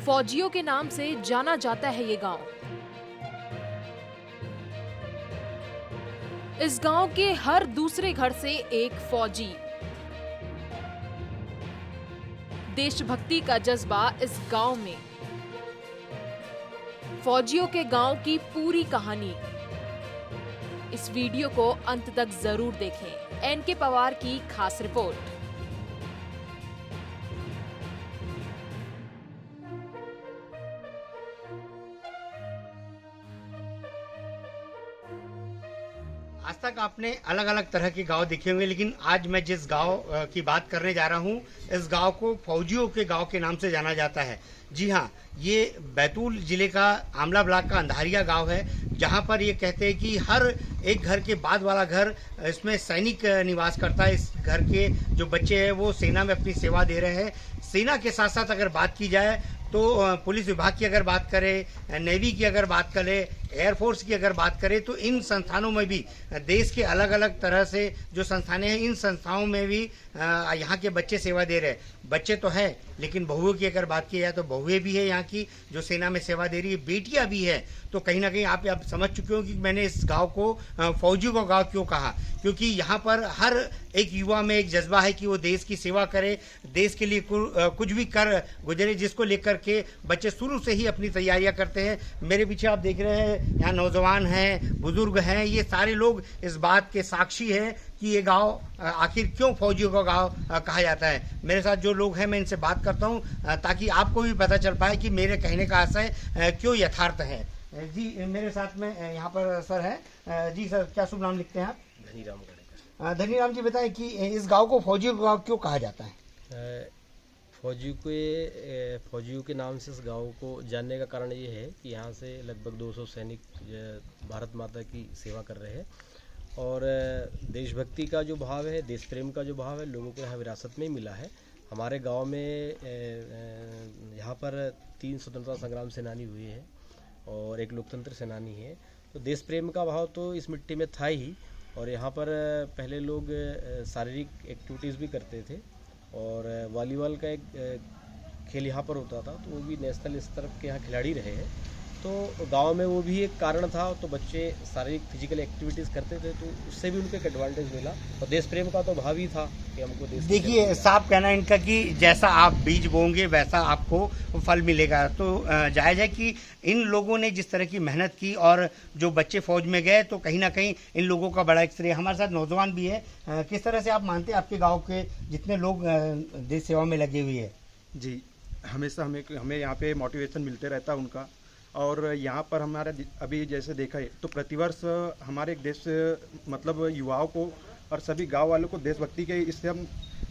फौजियों के नाम से जाना जाता है ये गांव। इस गांव के हर दूसरे घर से एक फौजी। देशभक्ति का जज्बा इस गांव में। फौजियों के गांव की पूरी कहानी। इस वीडियो को अंत तक जरूर देखें। एनके पवार की खास रिपोर्ट। आज तक आपने अलग अलग तरह के गांव देखे होंगे, लेकिन आज मैं जिस गांव की बात करने जा रहा हूं, इस गांव को फौजियों के गांव के नाम से जाना जाता है। जी हां, ये बैतूल जिले का आमला ब्लॉक का अंधारिया गांव है, जहां पर ये कहते हैं कि हर एक घर के बाद वाला घर, इसमें सैनिक निवास करता है। इस घर के जो बच्चे हैं वो सेना में अपनी सेवा दे रहे हैं। सेना के साथ साथ अगर बात की जाए तो पुलिस विभाग की अगर बात करें, नेवी की अगर बात करें, एयरफोर्स की अगर बात करें, तो इन संस्थानों में भी देश के अलग अलग तरह से जो संस्थानें हैं, इन संस्थाओं में भी यहाँ के बच्चे सेवा दे रहे हैं। बच्चे तो हैं, लेकिन बहुओं की अगर बात की जाए तो बहुएं भी है यहाँ की जो सेना में सेवा दे रही है, बेटियां भी है। तो कहीं ना कहीं आप समझ चुके हो कि मैंने इस गांव को फौजियों का गांव क्यों कहा, क्योंकि यहाँ पर हर एक युवा में एक जज्बा है कि वो देश की सेवा करे, देश के लिए कुछ भी कर गुजरे, जिसको लेकर के बच्चे शुरू से ही अपनी तैयारियां करते हैं। मेरे पीछे आप देख रहे हैं, यहाँ नौजवान हैं, बुजुर्ग हैं, ये सारे लोग इस बात के साक्षी हैं कि ये गांव आखिर क्यों फौजियों का गांव कहा जाता है। मेरे साथ जो लोग हैं, मैं इनसे बात करता हूं ताकि आपको भी पता चल पाए कि मेरे कहने का आशय क्यों यथार्थ है। जी, मेरे साथ में यहाँ पर सर हैं। जी सर, क्या शुभ नाम लिखते हैं आप? धनीराम गढ़ेकर। धनीराम जी, बताएं कि इस गांव को फौजियों का गांव क्यों कहा जाता है? फौजियों के नाम से इस गांव को जानने का कारण ये है कि यहाँ से लगभग 200 सैनिक भारत माता की सेवा कर रहे हैं, और देशभक्ति का जो भाव है, देश प्रेम का जो भाव है, लोगों को यहाँ विरासत में ही मिला है। हमारे गांव में यहाँ पर 3 स्वतंत्रता संग्राम सेनानी हुए हैं और एक लोकतंत्र सेनानी है। तो देश प्रेम का भाव तो इस मिट्टी में था ही, और यहाँ पर पहले लोग शारीरिक एक्टिविटीज़ भी करते थे, और वॉलीबॉल का एक खेल यहाँ पर होता था, तो वो भी नेशनल स्तर के यहाँ खिलाड़ी रहे हैं। तो गांव में वो भी एक कारण था, तो बच्चे शारीरिक फिजिकल एक्टिविटीज़ करते थे, तो उससे भी उनको एक एडवांटेज मिला, और देश प्रेम का तो भाव ही था कि हमको देश। देखिए, साफ कहना है इनका कि जैसा आप बीज बोएंगे वैसा आपको फल मिलेगा। तो जायज़ है कि इन लोगों ने जिस तरह की मेहनत की और जो बच्चे फौज में गए, तो कहीं ना कहीं इन लोगों का बड़ा एक श्रेय। हमारे साथ नौजवान भी है। किस तरह से आप मानते हैं आपके गाँव के जितने लोग देश सेवा में लगे हुए हैं? जी, हमेशा हमें यहाँ पे मोटिवेशन मिलते रहता है उनका। और यहाँ पर हमारा अभी जैसे देखा है तो प्रतिवर्ष हमारे देश मतलब युवाओं को और सभी गांव वालों को देशभक्ति के इससे हम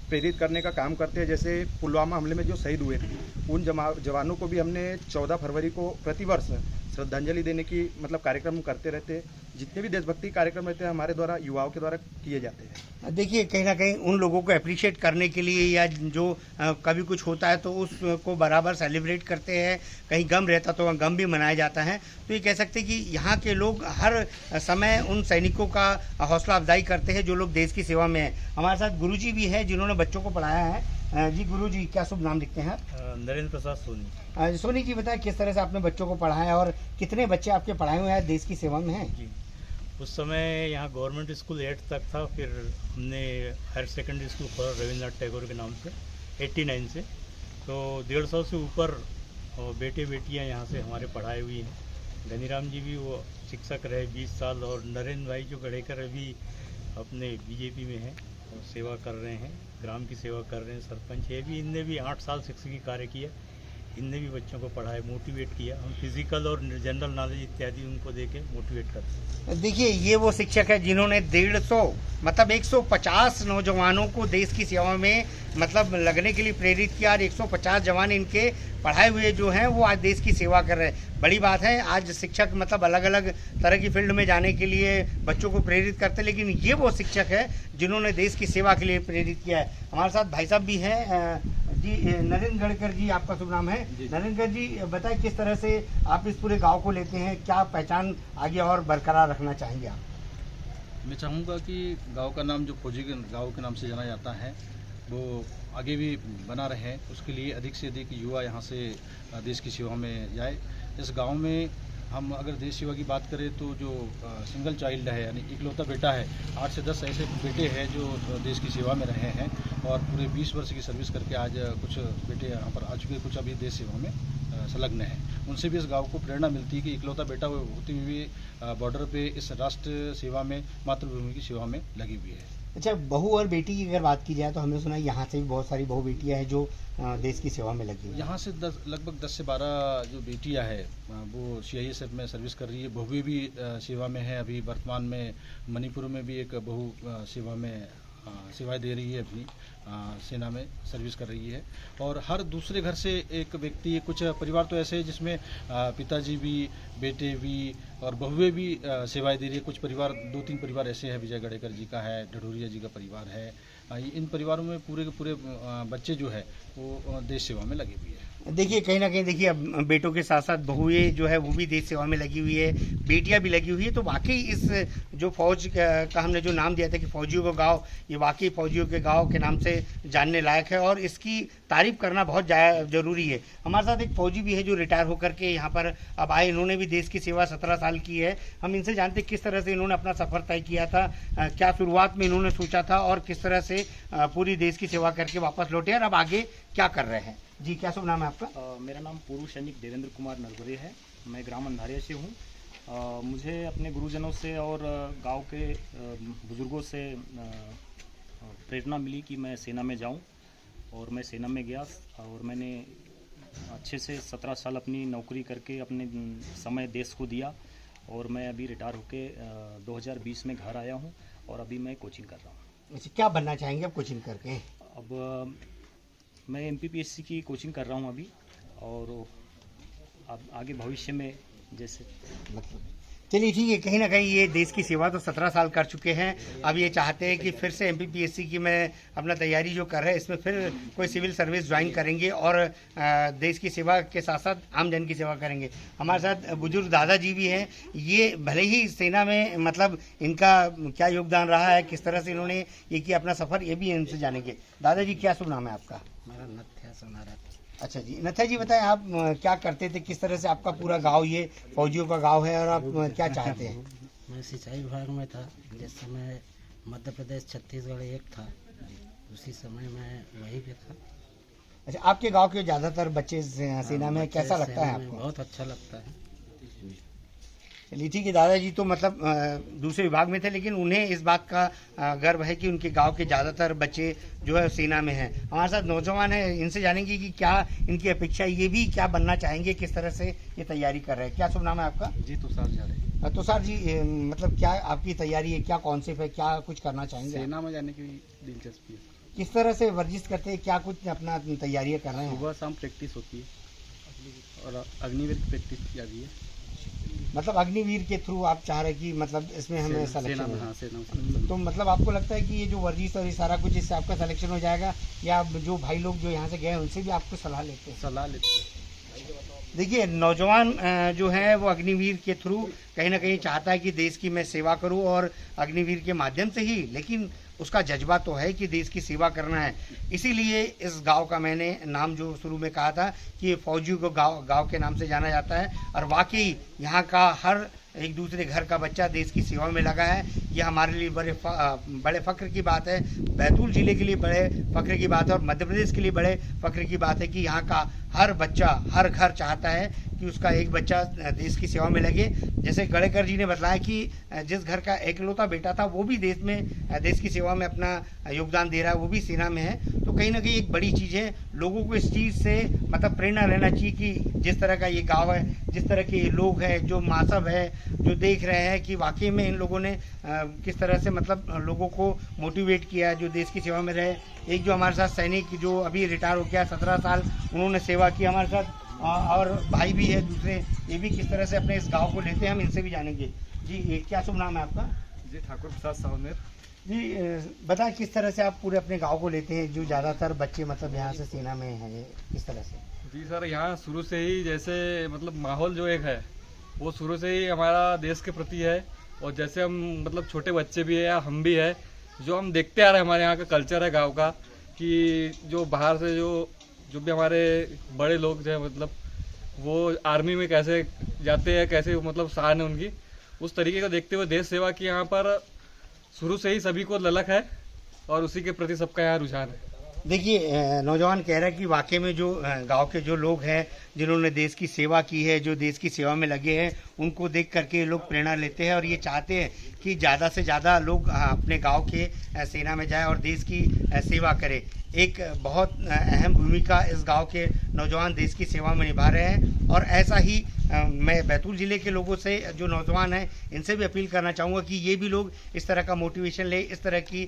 प्रेरित करने का काम करते हैं। जैसे पुलवामा हमले में जो शहीद हुए थे, उन जवानों को भी हमने 14 फरवरी को प्रतिवर्ष श्रद्धांजलि देने की मतलब कार्यक्रम करते रहते हैं। जितने भी देशभक्ति कार्यक्रम रहते हैं हमारे द्वारा, युवाओं के द्वारा किए जाते हैं। देखिए, कहीं ना कहीं उन लोगों को अप्रिशिएट करने के लिए, या जो कभी कुछ होता है तो उसको बराबर सेलिब्रेट करते हैं, कहीं गम रहता तो गम भी मनाया जाता है। तो ये कह सकते हैं कि यहाँ के लोग हर समय उन सैनिकों का हौसला अफजाई करते हैं जो लोग देश की सेवा में हैं। हमारे साथ गुरुजी भी है जिन्होंने बच्चों को पढ़ाया है। जी गुरुजी, क्या शुभ नाम लिखते हैं? नरेंद्र प्रसाद सोनी। सोनी जी, बताएं किस तरह से आपने बच्चों को पढ़ाया और कितने बच्चे आपके पढ़ाए हुए हैं, देश की सेवा में हैं? जी, उस समय यहाँ गवर्नमेंट स्कूल 8 तक था, फिर हमने हायर सेकेंडरी स्कूल खोला रविंद्रनाथ टैगोर के नाम से 89 से। तो 150 से ऊपर बेटे बेटियाँ यहाँ से हमारे पढ़ाए हुई हैं। धनीराम जी भी वो शिक्षक रहे 20 साल, और नरेंद्र भाई जो गढ़ेकर अभी अपने बीजेपी में हैं, सेवा कर रहे हैं, ग्राम की सेवा कर रहे हैं, सरपंच है भी। इनने भी 8 साल शिक्षकी कार्य किया, इनने भी बच्चों को पढ़ाया, मोटिवेट किया। हम फिजिकल और जनरल नॉलेज इत्यादि उनको देके मोटिवेट करते हैं। देखिए, ये वो शिक्षक है जिन्होंने 150 मतलब 150 नौजवानों को देश की सेवा में मतलब लगने के लिए प्रेरित किया, और 150 जवान इनके पढ़ाए हुए जो हैं वो आज देश की सेवा कर रहे हैं। बड़ी बात है, आज शिक्षक मतलब अलग अलग तरह की फील्ड में जाने के लिए बच्चों को प्रेरित करते हैं, लेकिन ये वो शिक्षक है जिन्होंने देश की सेवा के लिए प्रेरित किया है। हमारे साथ भाई साहब भी हैं। जी, नरेंद्र गढ़कर जी, आपका शुभ नाम है? नरेंद्र जी, बताएं किस तरह से आप इस पूरे गांव को लेते हैं, क्या पहचान आगे और बरकरार रखना चाहेंगे आप? मैं चाहूँगा कि गांव का नाम जो फौजी के गांव के नाम से जाना जाता है, वो आगे भी बना रहे, उसके लिए अधिक से अधिक युवा यहाँ से देश की सेवा में जाए। इस गांव में हम अगर देश सेवा की बात करें तो जो सिंगल चाइल्ड है यानी इकलौता बेटा है, 8 से 10 ऐसे बेटे हैं जो देश की सेवा में रहे हैं और पूरे 20 वर्ष की सर्विस करके आज कुछ बेटे यहाँ पर आ चुके, कुछ अभी देश सेवा में संलग्न हैं। उनसे भी इस गांव को प्रेरणा मिलती है कि इकलौता बेटा होते हुए भी बॉर्डर पे इस राष्ट्र सेवा में, मातृभूमि की सेवा में लगी हुई है। अच्छा, बहू और बेटी की अगर बात की जाए तो हमने सुना है यहाँ से भी बहुत सारी बहू बेटियाँ हैं जो देश की सेवा में लगी हुई हैं। यहाँ से लगभग 10 से 12 जो बेटियाँ हैं वो CISF में सर्विस कर रही है। बहुएं भी सेवा में है। अभी वर्तमान में मणिपुर में भी एक बहू सेवा में सेवाएं दे रही है, अपनी सेना में सर्विस कर रही है। और हर दूसरे घर से एक व्यक्ति, कुछ परिवार तो ऐसे हैं जिसमें पिताजी भी, बेटे भी और बहुएं भी सेवाएं दे रही है। कुछ परिवार, 2-3 परिवार ऐसे हैं, विजय गड़ेकर जी का है, ढढूरिया जी का परिवार है। इन परिवारों में पूरे के पूरे बच्चे जो है वो देश सेवा में लगे हुए हैं। देखिए, कहीं ना कहीं देखिए, अब बेटों के साथ साथ बहुएं जो है वो भी देश सेवा में लगी हुई है, बेटियां भी लगी हुई है। तो वाकई इस जो फौज का हमने जो नाम दिया था कि फौजियों का गांव, ये वाकई फौजियों के गांव के नाम से जानने लायक है और इसकी तारीफ करना बहुत जरूरी है। हमारे साथ एक फौजी भी है जो रिटायर होकर के यहाँ पर अब आए। इन्होंने भी देश की सेवा 17 साल की है। हम इनसे जानते किस तरह से इन्होंने अपना सफर तय किया था, क्या शुरुआत में इन्होंने सोचा था और किस तरह से पूरी देश की सेवा करके वापस लौटे और अब आगे क्या कर रहे हैं। जी, क्या शुभ नाम है आपका? मेरा नाम पूर्व सैनिक देवेंद्र कुमार नरवरे है। मैं ग्राम अंधारिया से हूँ। मुझे अपने गुरुजनों से और गांव के बुजुर्गों से प्रेरणा मिली कि मैं सेना में जाऊं और मैं सेना में गया और मैंने अच्छे से 17 साल अपनी नौकरी करके अपने समय देश को दिया और मैं अभी रिटायर होके 2020 में घर आया हूं और अभी मैं कोचिंग कर रहा हूं। अच्छा, क्या बनना चाहेंगे अब कोचिंग करके? अब मैं MPPSC की कोचिंग कर रहा हूं अभी और अब आगे भविष्य में जैसे चलिए ठीक है। कहीं ना कहीं ये देश की सेवा तो 17 साल कर चुके हैं। अब ये चाहते हैं कि फिर से MPPSC की में अपना तैयारी जो कर रहे हैं इसमें फिर कोई सिविल सर्विस ज्वाइन करेंगे और देश की सेवा के साथ साथ आम जन की सेवा करेंगे। हमारे साथ बुजुर्ग दादाजी भी हैं। ये भले ही सेना में मतलब इनका क्या योगदान रहा है, किस तरह से इन्होंने ये किया अपना सफ़र, ये भी इनसे जानेंगे। दादाजी, क्या शुभ नाम है आपका? मेरा नथ्या सोनारा। अच्छा जी, नथ्या जी बताएं, आप क्या करते थे, किस तरह से आपका पूरा गांव ये फौजियों का गांव है और आप क्या चाहते हैं? मैं सिंचाई विभाग में था जिस समय मध्य प्रदेश छत्तीसगढ़ एक था, उसी समय मैं वहीं पे था। अच्छा, आपके गांव के ज़्यादातर बच्चे सेना में, कैसा लगता है आपको? बहुत अच्छा लगता है। चलिए ठीक है। दादाजी तो मतलब दूसरे विभाग में थे लेकिन उन्हें इस बात का गर्व है कि उनके गांव के ज़्यादातर बच्चे जो है सेना में हैं। हमारे साथ नौजवान हैं, इनसे जानेंगे कि क्या इनकी अपेक्षा, ये भी क्या बनना चाहेंगे, किस तरह से ये तैयारी कर रहे हैं। क्या शुभ नाम है आपका? जी, तुषार झाड़े। तुषार जी, मतलब क्या आपकी तैयारी है, क्या कॉन्सेप्ट है, क्या कुछ करना चाहेंगे? सेना में जाने की दिलचस्पी है। किस तरह से वर्जिश करते हैं, क्या कुछ अपना तैयारियाँ कर रहे हैं? सुबह शाम प्रैक्टिस होती है और अग्निवीर की प्रैक्टिस की जाती है। मतलब अग्निवीर के थ्रू आप चाह रहे कि मतलब इसमें हमें सेना में, हाँ, सेना में। तो मतलब आपको लगता है कि ये जो वर्जिश और ये सारा कुछ, इससे आपका सिलेक्शन हो जाएगा, या जो भाई लोग जो यहाँ से गए हैं उनसे भी आपको सलाह लेते हैं? सलाह लेते हैं। देखिए, नौजवान जो है वो अग्निवीर के थ्रू कहीं ना कहीं चाहता है कि देश की मैं सेवा करूं और अग्निवीर के माध्यम से ही, लेकिन उसका जज्बा तो है कि देश की सेवा करना है। इसीलिए इस गांव का मैंने नाम जो शुरू में कहा था कि ये फौजियों को गांव के नाम से जाना जाता है और वाकई यहाँ का हर एक दूसरे घर का बच्चा देश की सेवा में लगा है। यह हमारे लिए बड़े फ़ख्र की बात है, बैतूल ज़िले के लिए बड़े फ़ख्र की बात है और मध्य प्रदेश के लिए बड़े फ़ख्र की बात है कि यहाँ का हर बच्चा, हर घर चाहता है कि उसका एक बच्चा देश की सेवा में लगे। जैसे गड़ेकर जी ने बताया कि जिस घर का एकलौता बेटा था वो भी देश की सेवा में अपना योगदान दे रहा है, वो भी सेना में है। तो कहीं ना कहीं एक बड़ी चीज़ है। लोगों को इस चीज़ से मतलब प्रेरणा लेना चाहिए कि जिस तरह का ये गाँव है, जिस तरह के ये लोग हैं, जो मासब है, जो देख रहे हैं कि वाकई में इन लोगों ने किस तरह से मतलब लोगों को मोटिवेट किया, जो देश की सेवा में रहे। एक जो हमारे साथ सैनिक जो अभी रिटायर हो गया, 17 साल उन्होंने सेवा की हमारे साथ, और भाई भी है दूसरे, ये भी किस तरह से अपने इस गांव को लेते हैं, हम इनसे भी जानेंगे। जी, क्या शुभ नाम है आपका? जी, ठाकुर प्रसाद सावनेर। जी, बताएं किस तरह से आप पूरे अपने गांव को लेते हैं, जो ज़्यादातर बच्चे मतलब यहाँ से सेना में हैं, किस तरह से? जी सर, यहाँ शुरू से ही जैसे मतलब माहौल जो एक है वो शुरू से ही हमारा देश के प्रति है। और जैसे हम मतलब छोटे बच्चे भी है या हम भी है, जो हम देखते आ रहे हैं, हमारे यहाँ का कल्चर है गाँव का कि जो बाहर से जो भी हमारे बड़े लोग जो है मतलब वो आर्मी में कैसे जाते हैं, कैसे मतलब शान है उनकी, उस तरीके को देखते हुए देश सेवा की यहाँ पर शुरू से ही सभी को ललक है और उसी के प्रति सबका यहाँ रुझान है। देखिए, नौजवान कह रहा है कि वाकई में जो गांव के जो लोग हैं जिन्होंने देश की सेवा की है, जो देश की सेवा में लगे हैं, उनको देख करके लोग प्रेरणा लेते हैं और ये चाहते हैं कि ज़्यादा से ज़्यादा लोग अपने गांव के सेना में जाएं और देश की सेवा करें। एक बहुत अहम भूमिका इस गांव के नौजवान देश की सेवा में निभा रहे हैं और ऐसा ही मैं बैतूल ज़िले के लोगों से, जो नौजवान हैं, इनसे भी अपील करना चाहूँगा कि ये भी लोग इस तरह का मोटिवेशन ले, इस तरह की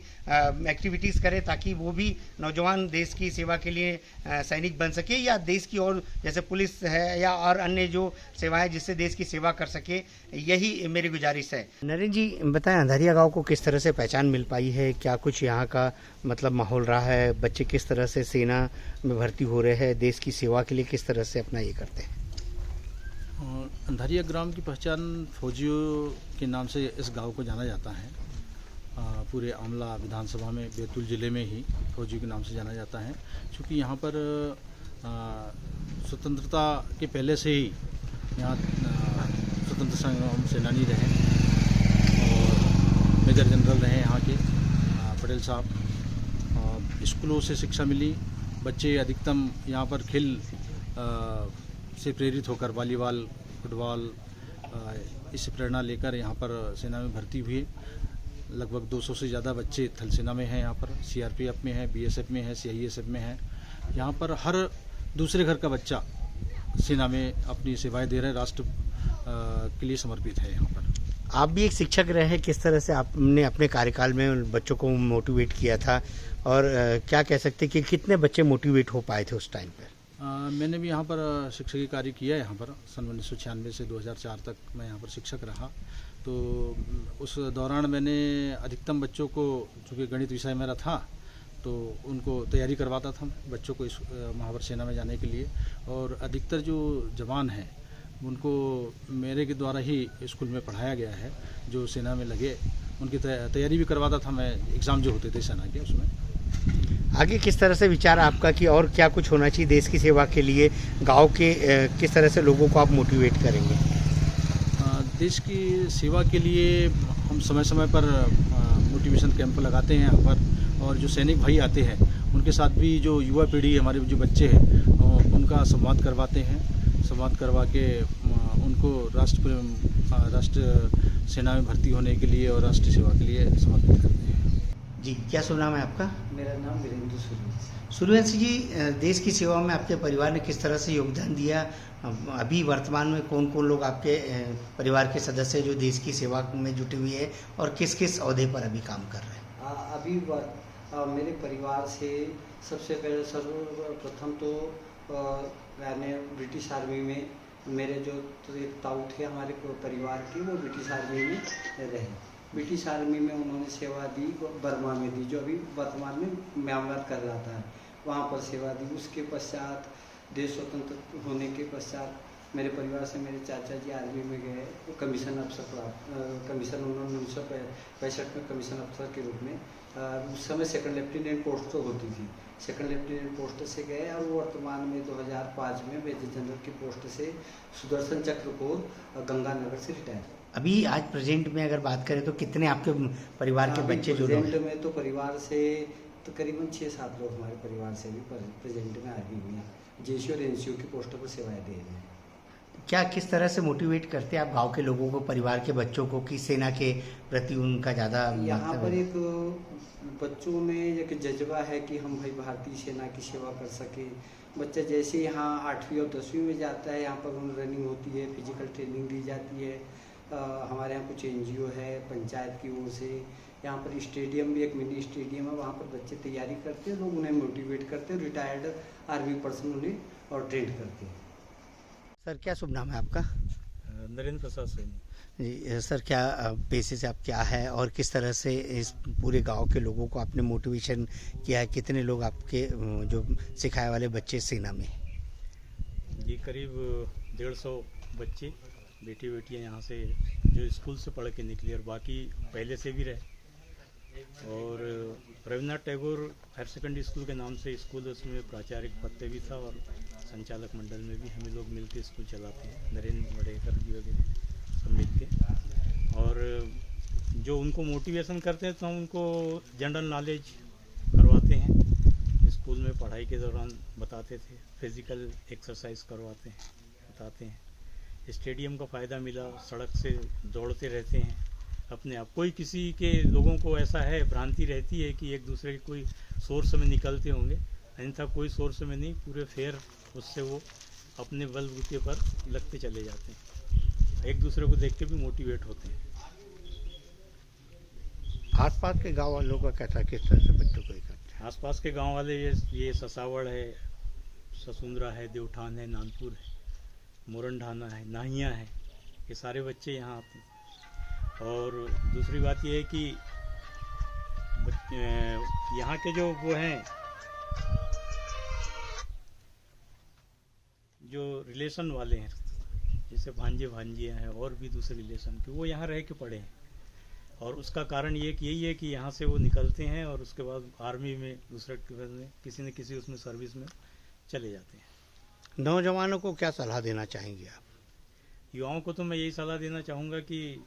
एक्टिविटीज़ करें ताकि वो भी नौजवान देश की सेवा के लिए सैनिक बन सके या देश की और जैसे पुलिस है या और अन्य जो सेवाएं जिससे देश की सेवा कर सके। यही मेरी गुजारिश है। नरेंद्र जी, बताएं अंधारिया गाँव को किस तरह से पहचान मिल पाई है? क्या कुछ यहाँ का मतलब माहौल रहा है? बच्चे किस तरह से सेना में भर्ती हो रहे हैं? देश की सेवा के लिए किस तरह से अपना ये करते हैं? अंधारिया ग्राम की पहचान फौजियों के नाम से इस गांव को जाना जाता है। पूरे आमला विधानसभा में बैतूल ज़िले में ही फौजियों के नाम से जाना जाता है, क्योंकि यहाँ पर स्वतंत्रता के पहले से ही यहाँ स्वतंत्र संग्राम सेनानी रहे और मेजर जनरल रहे यहाँ के पटेल साहब। स्कूलों से शिक्षा मिली, बच्चे अधिकतम यहाँ पर खेल से प्रेरित होकर वॉलीबॉल, फुटबॉल इससे प्रेरणा लेकर यहाँ पर सेना में भर्ती हुए। लगभग 200 से ज़्यादा बच्चे थल सेना में हैं, यहाँ पर सीआरपीएफ में है, बीएसएफ में है, सीआईएसएफ में है। यहाँ पर हर दूसरे घर का बच्चा सेना में अपनी सेवाएं दे रहे हैं, राष्ट्र के लिए समर्पित है। यहाँ पर आप भी एक शिक्षक रहे हैं, किस तरह से आपने अपने कार्यकाल में बच्चों को मोटिवेट किया था और क्या कह सकते कि कितने बच्चे मोटिवेट हो पाए थे उस टाइम पर? मैंने भी यहाँ पर शिक्षकीय कार्य किया है। यहाँ पर सन 1996 से 2004 तक मैं यहाँ पर शिक्षक रहा। तो उस दौरान मैंने अधिकतम बच्चों को, चूँकि गणित विषय मेरा था, तो उनको तैयारी करवाता था बच्चों को इस महावर सेना में जाने के लिए। और अधिकतर जो जवान हैं उनको मेरे के द्वारा ही स्कूल में पढ़ाया गया है। जो सेना में लगे उनकी तैयारी भी करवाता था मैं, एग्ज़ाम जो होते थे सेना के उसमें। आगे किस तरह से विचार आपका कि और क्या कुछ होना चाहिए देश की सेवा के लिए? गांव के किस तरह से लोगों को आप मोटिवेट करेंगे? देश की सेवा के लिए हम समय समय पर मोटिवेशन कैंप लगाते हैं यहाँ पर, और जो सैनिक भाई आते हैं उनके साथ भी जो युवा पीढ़ी, हमारे जो बच्चे हैं, उनका संवाद करवाते हैं। संवाद करवा के उनको राष्ट्र सेना में भर्ती होने के लिए और राष्ट्रीय सेवा के लिए समर्पित करते हैं। जी, क्या शुभ नाम है आपका? मेरा नाम वीरेंद्र सूर्यवंशी जी, देश की सेवा में आपके परिवार ने किस तरह से योगदान दिया? अभी वर्तमान में कौन कौन लोग आपके परिवार के सदस्य जो देश की सेवा में जुटे हुए हैं और किस किस ओहदे पर अभी काम कर रहे हैं? अभी मेरे परिवार से सबसे पहले सर्वप्रथम तो मैंने ब्रिटिश आर्मी में, मेरे जो एक ताऊ थे हमारे परिवार के, वो ब्रिटिश आर्मी में रहे। ब्रिटिश आर्मी में उन्होंने सेवा दी, बर्मा में दी, जो अभी वर्तमान में म्यांमार कर रहा था, वहाँ पर सेवा दी। उसके पश्चात देश स्वतंत्र होने के पश्चात मेरे परिवार से मेरे चाचा जी आर्मी में गए, वो कमीशन अफसर प्राप्त, कमीशन उन्होंने 1965 में कमीशन अफसर के रूप में, उस समय सेकंड लेफ्टिनेंट पोस्ट तो होती थी, सेकंड लेफ्टिनेंट पोस्ट से गए और वर्तमान में 2005 में मेजर जनरल की पोस्ट से सुदर्शन चक्र को गंगानगर से रिटायर। अभी आज प्रेजेंट में अगर बात करें तो कितने आपके परिवार के बच्चे जुड़े हैं? प्रेजेंट में तो परिवार से तो करीबन 6-7 लोग हमारे परिवार से भी प्रेजेंट में आर्मी में जेसी और एनसीओ की पोस्टों पर सेवाएं दे रहे हैं। क्या किस तरह से मोटिवेट करते हैं आप गांव के लोगों को, परिवार के बच्चों को कि सेना के प्रति उनका ज़्यादा? यहाँ पर एक बच्चों में एक जज्बा है कि हम भाई भारतीय सेना की सेवा कर सके। बच्चा जैसे यहाँ 8वीं और 10वीं में जाता है, यहाँ पर उन्हें रनिंग होती है, फिजिकल ट्रेनिंग दी जाती है। हमारे यहाँ कुछ एनजीओ है पंचायत की ओर से, यहाँ पर स्टेडियम भी, एक मिनी स्टेडियम है, वहाँ पर बच्चे तैयारी करते हैं, लोग उन्हें मोटिवेट करते हैं, रिटायर्ड आर्मी पर्सन उन्हें और ट्रेन करते हैं। सर, क्या शुभ नाम है आपका? नरेंद्र प्रसाद सोनी। जी सर, क्या पेशे से आप क्या है और किस तरह से इस पूरे गांव के लोगों को आपने मोटिवेशन किया है? कितने लोग आपके जो सिखाए वाले बच्चे सेना में? जी, करीब 150 बच्चे, बेटी बेटियां यहाँ से जो स्कूल से पढ़ के निकली और बाकी पहले से भी रहे। और Rabindranath Tagore higher secondary school के नाम से स्कूल, उसमें प्राचार्य पद पे भी था और संचालक मंडल में भी हम लोग मिलकर स्कूल चलाते हैं, नरेंद्र वडेकर जी वगैरह सब मिलके। और जो उनको मोटिवेशन करते हैं तो हम उनको जनरल नॉलेज करवाते हैं, स्कूल में पढ़ाई के दौरान बताते थे, फिजिकल एक्सरसाइज करवाते हैं, बताते हैं। स्टेडियम का फ़ायदा मिला, सड़क से दौड़ते रहते हैं अपने आप। कोई किसी के लोगों को ऐसा है, भ्रांति रहती है कि एक दूसरे के कोई सोर्स में निकलते होंगे, अन्यथा कोई सोर्स में नहीं, पूरे फेयर उससे वो अपने बलबूते पर लगते चले जाते हैं, एक दूसरे को देख के भी मोटिवेट होते हैं। आसपास के गांव वालों का कैसा, किस तरह से बच्चों को ये करते हैं? आसपास के गांव वाले ये ससावड़ है, ससुंदरा है, देवठान है, नानपुर है, मोरनढाना है, नाहिया है, ये सारे बच्चे यहाँ आते हैं। और दूसरी बात ये है कि यहाँ के जो वो हैं, जो रिलेशन वाले हैं, जैसे भांजे भांजियाँ हैं और भी दूसरे रिलेशन के, वो यहाँ रह के पढ़े हैं। और उसका कारण ये कि यही है कि यहाँ से वो निकलते हैं और उसके बाद आर्मी में, दूसरे में, किसी न किसी उसमें सर्विस में चले जाते हैं। नौजवानों को क्या सलाह देना चाहेंगे आप? युवाओं को तो मैं यही सलाह देना चाहूँगा कि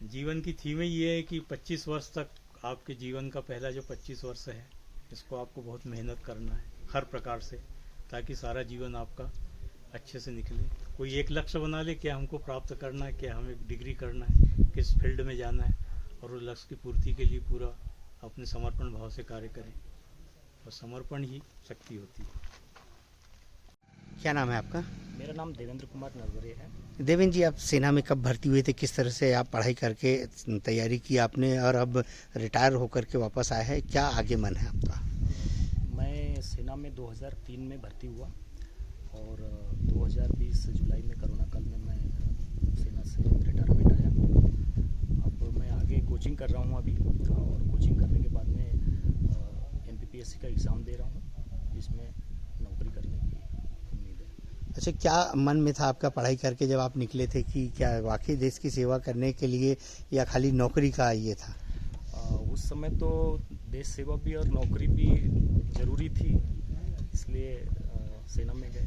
जीवन की थीम ही ये है कि 25 वर्ष तक, आपके जीवन का पहला जो 25 वर्ष है, इसको आपको बहुत मेहनत करना है हर प्रकार से, ताकि सारा जीवन आपका अच्छे से निकले। कोई एक लक्ष्य बना ले, क्या हमको प्राप्त करना है, क्या हमें डिग्री करना है, किस फील्ड में जाना है, और उस लक्ष्य की पूर्ति के लिए पूरा अपने समर्पण भाव से कार्य करें, और समर्पण ही शक्ति होती है। क्या नाम है आपका? मेरा नाम देवेंद्र कुमार नरवरे है। देवेंद्र जी, आप सेना में कब भर्ती हुए थे, किस तरह से आप पढ़ाई करके तैयारी की आपने, और अब रिटायर होकर के वापस आए हैं, क्या आगे मन है आपका? मैं सेना में 2003 में भर्ती हुआ और 2020 जुलाई में कोरोना काल में मैं सेना से रिटायरमेंट आया। अब मैं आगे कोचिंग कर रहा हूँ अभी, और कोचिंग करने के बाद में MPPSC का एग्ज़ाम दे रहा हूँ, जिसमें नौकरी करने की उम्मीद है। अच्छा, क्या मन में था आपका पढ़ाई करके जब आप निकले थे, कि क्या वाकई देश की सेवा करने के लिए, या खाली नौकरी का ये था? उस समय तो देश सेवा भी और नौकरी भी ज़रूरी थी, इसलिए सेना में गए।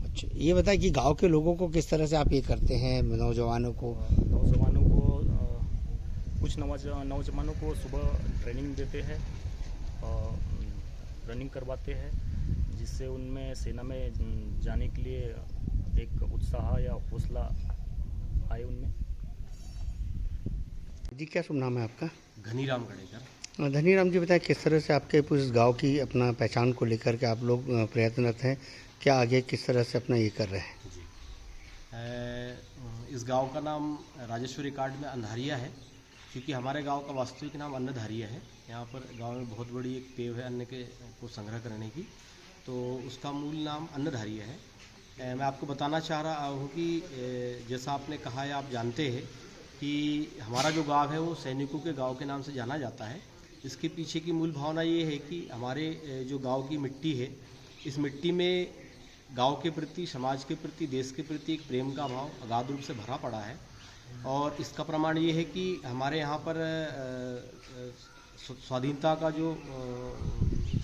अच्छा, ये बताएं कि गांव के लोगों को किस तरह से आप ये करते हैं, नौजवानों को? कुछ नौजवानों को सुबह ट्रेनिंग देते हैं, रनिंग करवाते हैं, जिससे उनमें सेना में जाने के लिए एक उत्साह या हौसला आए उनमें। जी, क्या शुभ नाम है आपका? घनीराम गणेकर। धनीराम जी, बताएं किस तरह से आपके इस गांव की अपना पहचान को लेकर के आप लोग प्रयत्नरत हैं, क्या आगे किस तरह से अपना ये कर रहे हैं? जी, इस गांव का नाम राजेश्वरी कार्ड में अंधारिया है, क्योंकि हमारे गांव का वास्तविक नाम अन्नधारिया है। यहाँ पर गांव में बहुत बड़ी एक पेव है अन्न के को संग्रह करने की, तो उसका मूल नाम अन्नधारिया है। मैं आपको बताना चाह रहा हूँ कि जैसा आपने कहा है, आप जानते हैं कि हमारा जो गांव है वो सैनिकों के गांव के नाम से जाना जाता है। इसके पीछे की मूल भावना ये है कि हमारे जो गांव की मिट्टी है, इस मिट्टी में गांव के प्रति, समाज के प्रति, देश के प्रति एक प्रेम का भाव अगाध रूप से भरा पड़ा है। और इसका प्रमाण ये है कि हमारे यहाँ पर स्वाधीनता का जो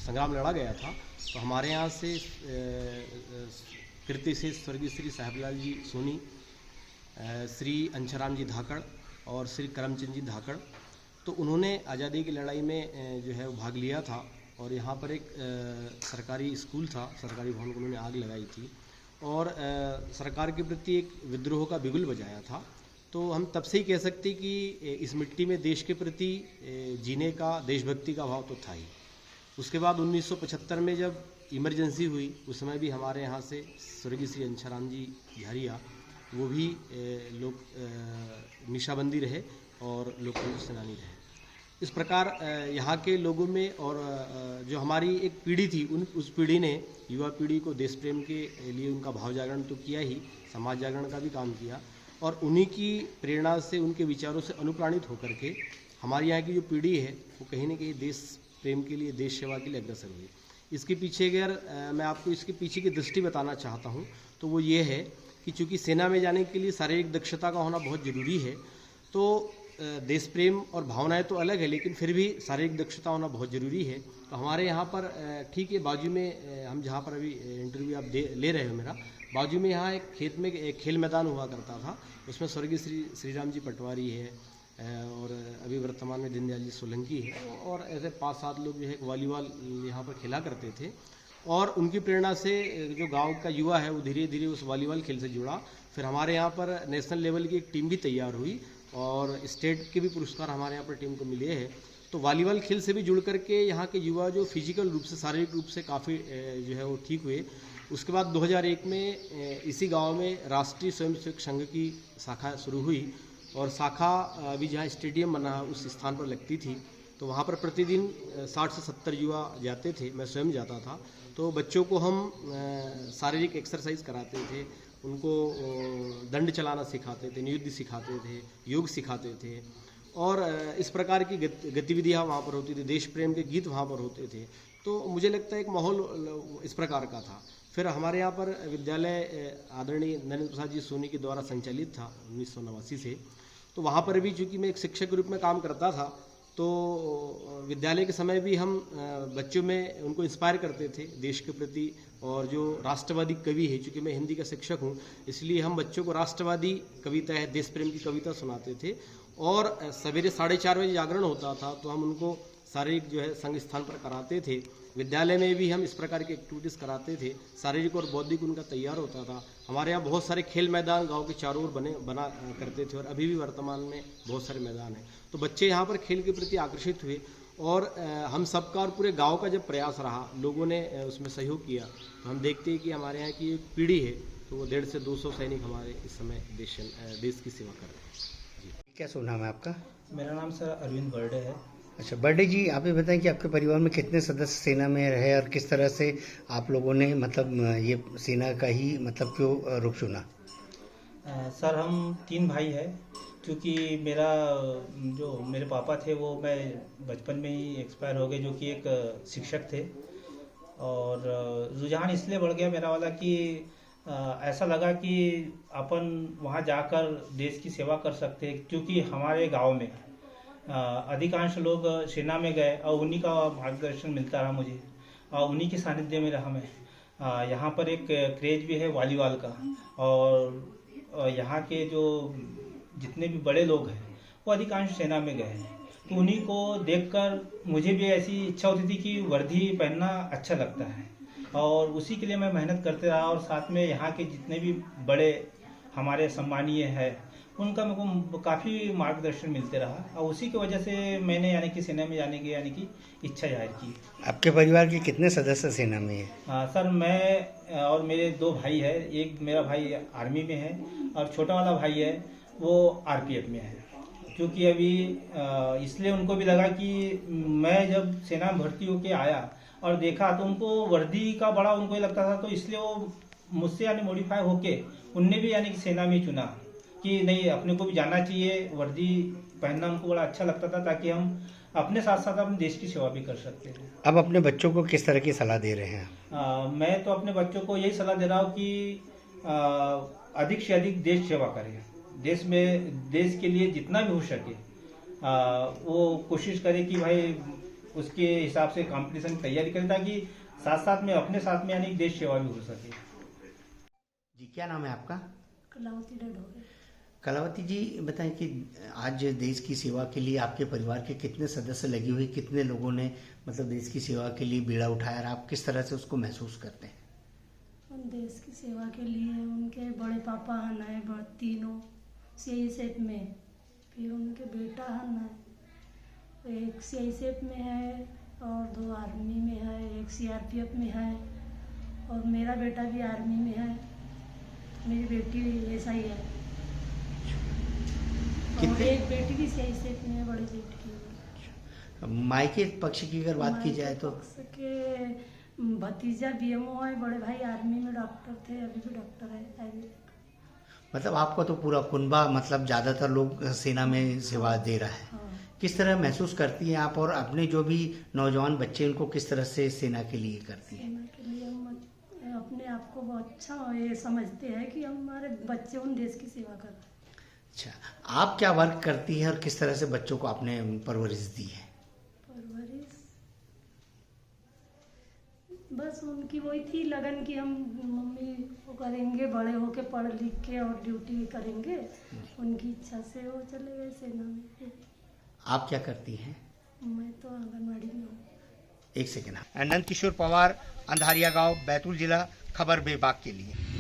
संग्राम लड़ा गया था, तो हमारे यहाँ से कीर्ति से स्वर्गीय श्री साहिबलाल जी सोनी, श्री अंशराम जी धाकड़ और श्री करमचंद जी धाकड़, तो उन्होंने आज़ादी की लड़ाई में जो है वो भाग लिया था। और यहाँ पर एक सरकारी स्कूल था, सरकारी भवन को उन्होंने आग लगाई थी, और सरकार के प्रति एक विद्रोह का बिगुल बजाया था। तो हम तब से ही कह सकते कि इस मिट्टी में देश के प्रति जीने का, देशभक्ति का भाव तो था ही। उसके बाद 1975 में जब इमरजेंसी हुई, उस समय भी हमारे यहाँ से स्वर्गीय श्री अंशराम जी झारिया, वो भी लोग निशाबंदी रहे और लोकतंत्र सेनानी रहे। इस प्रकार यहाँ के लोगों में, और जो हमारी एक पीढ़ी थी, उस पीढ़ी ने, युवा पीढ़ी को देश प्रेम के लिए उनका भाव जागरण तो किया ही, समाज जागरण का भी काम किया। और उन्हीं की प्रेरणा से, उनके विचारों से अनुप्राणित होकर के हमारी यहाँ की जो पीढ़ी है वो कहीं ना कहीं देश प्रेम के लिए, देश सेवा के लिए अग्रसर हुई। इसके पीछे अगर मैं आपको इसके पीछे की दृष्टि बताना चाहता हूँ, तो वो ये है कि चूँकि सेना में जाने के लिए शारीरिक दक्षता का होना बहुत ज़रूरी है, तो देश प्रेम और भावनाएं तो अलग है, लेकिन फिर भी शारीरिक दक्षता होना बहुत ज़रूरी है। तो हमारे यहाँ पर ठीक है, बाजू में हम जहाँ पर अभी इंटरव्यू आप ले रहे हो मेरा, बाजू में यहाँ एक खेत में एक खेल मैदान हुआ करता था। उसमें स्वर्गीय श्री राम जी पटवारी है और अभी वर्तमान में दीनदयाल जी सोलंकी है, और ऐसे 5-7 लोग जो है वॉलीबॉल यहाँ पर खेला करते थे। और उनकी प्रेरणा से जो गांव का युवा है वो धीरे धीरे उस वॉलीबॉल खेल से जुड़ा। फिर हमारे यहाँ पर नेशनल लेवल की एक टीम भी तैयार हुई और स्टेट के भी पुरस्कार हमारे यहाँ पर टीम को मिले हैं। तो वॉलीबॉल खेल से भी जुड़ करके यहाँ के युवा जो फिजिकल रूप से, शारीरिक रूप से काफ़ी जो है वो ठीक हुए। उसके बाद 2001 में इसी गांव में राष्ट्रीय स्वयंसेवक संघ की शाखा शुरू हुई, और शाखा अभी जहाँ स्टेडियम बना उस स्थान पर लगती थी। तो वहाँ पर प्रतिदिन 60 से 70 युवा जाते थे, मैं स्वयं जाता था। तो बच्चों को हम शारीरिक एक्सरसाइज कराते थे, उनको दंड चलाना सिखाते थे, नियुद्ध सिखाते थे, योग सिखाते थे, और इस प्रकार की गतिविधियाँ वहाँ पर होती थी। देश प्रेम के गीत वहाँ पर होते थे। तो मुझे लगता है एक माहौल इस प्रकार का था। फिर हमारे यहाँ पर विद्यालय आदरणीय नरेंद्र प्रसाद जी सोनी के द्वारा संचालित था 1989 से। तो वहाँ पर भी चूँकि मैं एक शिक्षक के रूप में काम करता था, तो विद्यालय के समय भी हम बच्चों में उनको इंस्पायर करते थे देश के प्रति। और जो राष्ट्रवादी कवि है, चूँकि मैं हिंदी का शिक्षक हूँ, इसलिए हम बच्चों को राष्ट्रवादी कविता है, देश प्रेम की कविता सुनाते थे। और सवेरे 4:30 बजे जागरण होता था, तो हम उनको शारीरिक जो है संघ स्थान पर कराते थे। विद्यालय में भी हम इस प्रकार की एक्टिविटीज़ कराते थे, शारीरिक और बौद्धिक उनका तैयार होता था। हमारे यहाँ बहुत सारे खेल मैदान गांव के चारों ओर बना करते थे, और अभी भी वर्तमान में बहुत सारे मैदान हैं। तो बच्चे यहाँ पर खेल के प्रति आकर्षित हुए, और हम सबका और पूरे गांव का जब प्रयास रहा, लोगों ने उसमें सहयोग किया, तो हम देखते हैं कि हमारे यहाँ की एक पीढ़ी है, तो वो 150 से 200 सैनिक हमारे इस समय देश की सेवा कर रहे हैं। जी, क्या शुभ नाम है आपका? मेरा नाम सर अरविंद बर्डे है। अच्छा बर्डे जी, आप ये बताएं कि आपके परिवार में कितने सदस्य सेना में रहे, और किस तरह से आप लोगों ने मतलब ये सेना का ही मतलब क्यों रुख चुना? सर हम 3 भाई हैं। क्योंकि मेरे पापा थे वो मैं बचपन में ही एक्सपायर हो गए, जो कि एक शिक्षक थे। और रुझान इसलिए बढ़ गया मेरा वाला कि ऐसा लगा कि अपन वहाँ जाकर देश की सेवा कर सकते हैं। क्योंकि हमारे गांव में अधिकांश लोग सेना में गए, और उन्हीं का मार्गदर्शन मिलता रहा मुझे, और उन्हीं के सानिध्य में रहा मैं। यहाँ पर एक क्रेज भी है वॉलीबॉल का, और यहाँ के जो जितने भी बड़े लोग हैं वो अधिकांश सेना में गए हैं। तो उन्हीं को देखकर मुझे भी ऐसी इच्छा होती थी कि वर्दी पहनना अच्छा लगता है, और उसी के लिए मैं मेहनत करते रहा। और साथ में यहाँ के जितने भी बड़े हमारे सम्मानीय हैं, उनका मेरे को काफ़ी मार्गदर्शन मिलते रहा, और उसी की वजह से मैंने यानी कि सेना में जाने की इच्छा जाहिर की। आपके परिवार के कितने सदस्य सेना में है? सर मैं और मेरे 2 भाई है। एक मेरा भाई आर्मी में है, और छोटा वाला भाई है वो आरपीएफ में है। क्योंकि अभी इसलिए उनको भी लगा कि मैं जब सेना में भर्ती होके आया और देखा, तो उनको वर्दी का बड़ा उनको ही लगता था। तो इसलिए वो मुझसे यानी मॉडिफाई होके उनने भी यानी कि सेना में चुना कि नहीं, अपने को भी जाना चाहिए। वर्दी पहनना उनको बड़ा अच्छा लगता था, ताकि हम अपने साथ साथ अपने देश की सेवा भी कर सकते हैं। अब अपने बच्चों को किस तरह की सलाह दे रहे हैं? मैं तो अपने बच्चों को यही सलाह दे रहा हूँ कि अधिक से अधिक देश सेवा करें। देश के लिए जितना भी हो सके वो कोशिश करें कि भाई उसके हिसाब से कंपटीशन की तैयारी करें, ताकि साथ साथ में अपने साथ में यानी देश सेवा भी हो सके। जी, क्या नाम है आपका? कलावती डडोरे। कलावती जी, बताएं कि आज देश की सेवा के लिए आपके परिवार के कितने सदस्य लगे हुए, कितने लोगों ने मतलब देश की सेवा के लिए बीड़ा उठाया, और आप किस तरह से उसको महसूस करते हैं? देश की सेवा के लिए उनके बड़े पापा हन है, तीनों सीआईएसएफ में, फिर उनके बेटा हन है, एक सीआईएसएफ में है और 2 आर्मी में है, एक सीआरपीएफ में है, और मेरा बेटा भी आर्मी में है, मेरी बेटी भी ऐसा ही है, और एक बेटी भी सीआईएसएफ में है, बड़ी बेटी की। मायके पक्ष की अगर बात की जाए तो के भतीजा बीएमओ है, बड़े भाई आर्मी में डॉक्टर थे, अभी भी डॉक्टर है। मतलब आपका तो पूरा कुनबा, मतलब ज़्यादातर लोग सेना में सेवा दे रहा है। किस तरह महसूस करती हैं आप, और अपने जो भी नौजवान बच्चे उनको किस तरह से सेना के लिए करती हैं? सेना के लिए हम अपने आप को बहुत अच्छा ये समझते हैं कि हमारे बच्चे उन देश की सेवा कर रहे हैं। अच्छा, आप क्या वर्क करती है और किस तरह से बच्चों को आपने परवरिश दी है? परवरिश बस उनकी वही थी लगन कि हम मम्मी वो करेंगे, बड़े होके पढ़ लिख के और ड्यूटी भी करेंगे। उनकी इच्छा से वो चले गए सेना में। आप क्या करती हैं? मैं तो आंगनबाड़ी में हूँ। एक सेकेंड। नंद किशोर पवार, अंधारिया गांव, बैतूल जिला, खबर बेबाक के लिए।